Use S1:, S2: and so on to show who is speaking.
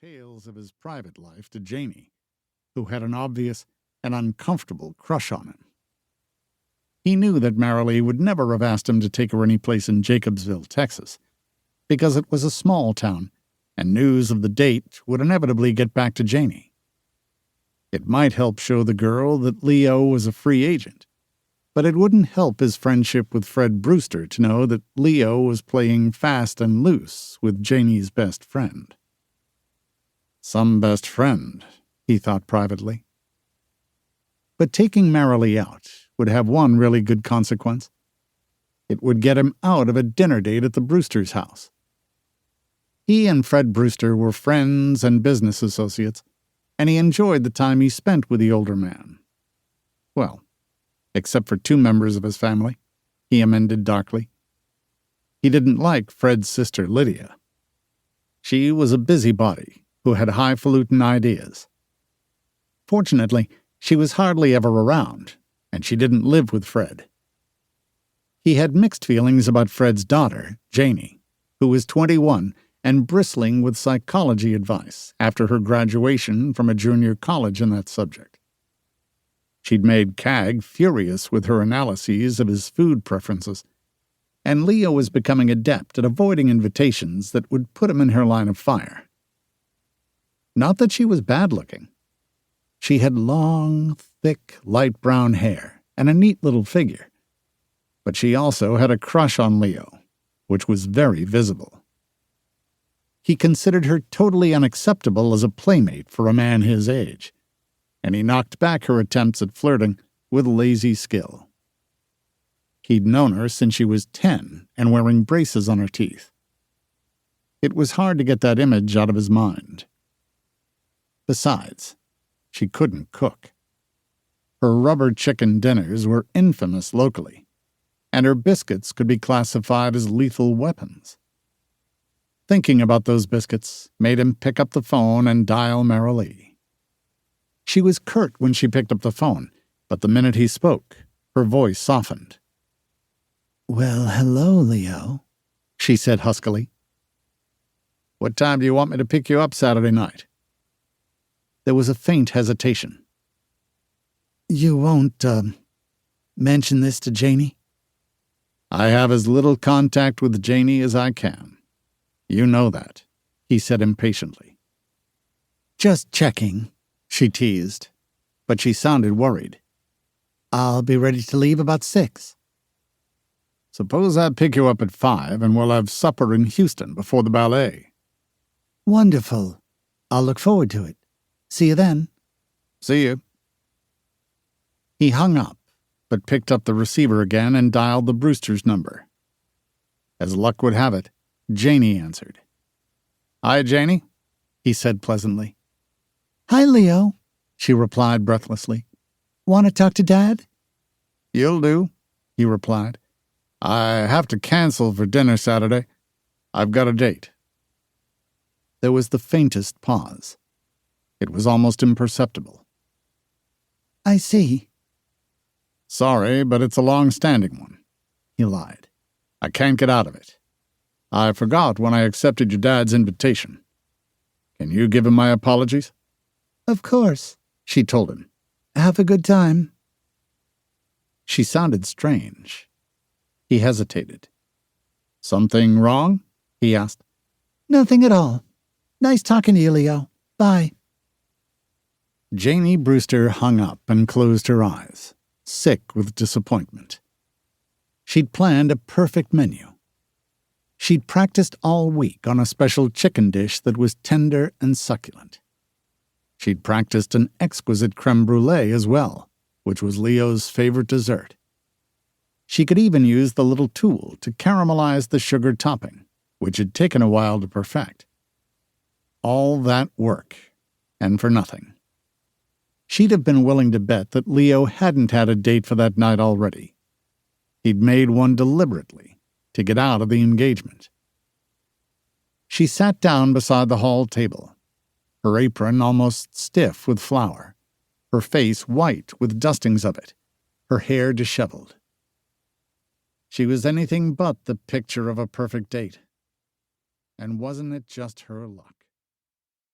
S1: details of his private life to Janie, who had an obvious and uncomfortable crush on him. He knew that Marilee would never have asked him to take her any place in Jacobsville, Texas, because it was a small town, and news of the date would inevitably get back to Janie. It might help show the girl that Leo was a free agent, but it wouldn't help his friendship with Fred Brewster to know that Leo was playing fast and loose with Janie's best friend. Some best friend, he thought privately. But taking Marilee out would have one really good consequence. It would get him out of a dinner date at the Brewsters' house. He and Fred Brewster were friends and business associates, and he enjoyed the time he spent with the older man. Well, except for two members of his family, he amended darkly. He didn't like Fred's sister Lydia. She was a busybody who had highfalutin ideas. Fortunately, she was hardly ever around, and she didn't live with Fred. He had mixed feelings about Fred's daughter, Janie, who was 21 and bristling with psychology advice after her graduation from a junior college in that subject. She'd made Cag furious with her analyses of his food preferences, and Leo was becoming adept at avoiding invitations that would put him in her line of fire. Not that she was bad-looking. She had long, thick, light brown hair and a neat little figure, but she also had a crush on Leo, which was very visible. He considered her totally unacceptable as a playmate for a man his age, and he knocked back her attempts at flirting with lazy skill. He'd known her since she was 10 and wearing braces on her teeth. It was hard to get that image out of his mind. Besides, she couldn't cook. Her rubber chicken dinners were infamous locally, and her biscuits could be classified as lethal weapons. Thinking about those biscuits made him pick up the phone and dial Marilee. She was curt when she picked up the phone, but the minute he spoke, her voice softened. "Well, hello, Leo," she said huskily. "What time do you want me to pick you up Saturday night?" There was a faint hesitation. "You won't, mention this to Janie?" "I have as little contact with Janie as I can. You know that," he said impatiently. "Just checking," she teased, but she sounded worried. "I'll be ready to leave about 6. "Suppose I pick you up at 5 and we'll have supper in Houston before the ballet." "Wonderful. I'll look forward to it. See you then." "See you." He hung up, but picked up the receiver again and dialed the Brewster's number. As luck would have it, Janie answered. "Hi, Janie," he said pleasantly. "Hi, Leo," she replied breathlessly. "Want to talk to Dad?" "You'll do," he replied. "I have to cancel for dinner Saturday. I've got a date." There was the faintest pause. It was almost imperceptible. "I see." "Sorry, but it's a long-standing one," he lied. "I can't get out of it. I forgot when I accepted your dad's invitation. Can you give him my apologies?" "Of course," she told him. "Have a good time." She sounded strange. He hesitated. "Something wrong?" he asked. "Nothing at all. Nice talking to you, Leo. Bye." Janie Brewster hung up and closed her eyes, sick with disappointment. She'd planned a perfect menu. She'd practiced all week on a special chicken dish that was tender and succulent. She'd practiced an exquisite creme brulee as well, which was Leo's favorite dessert. She could even use the little tool to caramelize the sugar topping, which had taken a while to perfect. All that work, and for nothing. She'd have been willing to bet that Leo hadn't had a date for that night already. He'd made one deliberately to get out of the engagement. She sat down beside the hall table, her apron almost stiff with flour, her face white with dustings of it, her hair disheveled. She was anything but the picture of a perfect date. And wasn't it just her luck?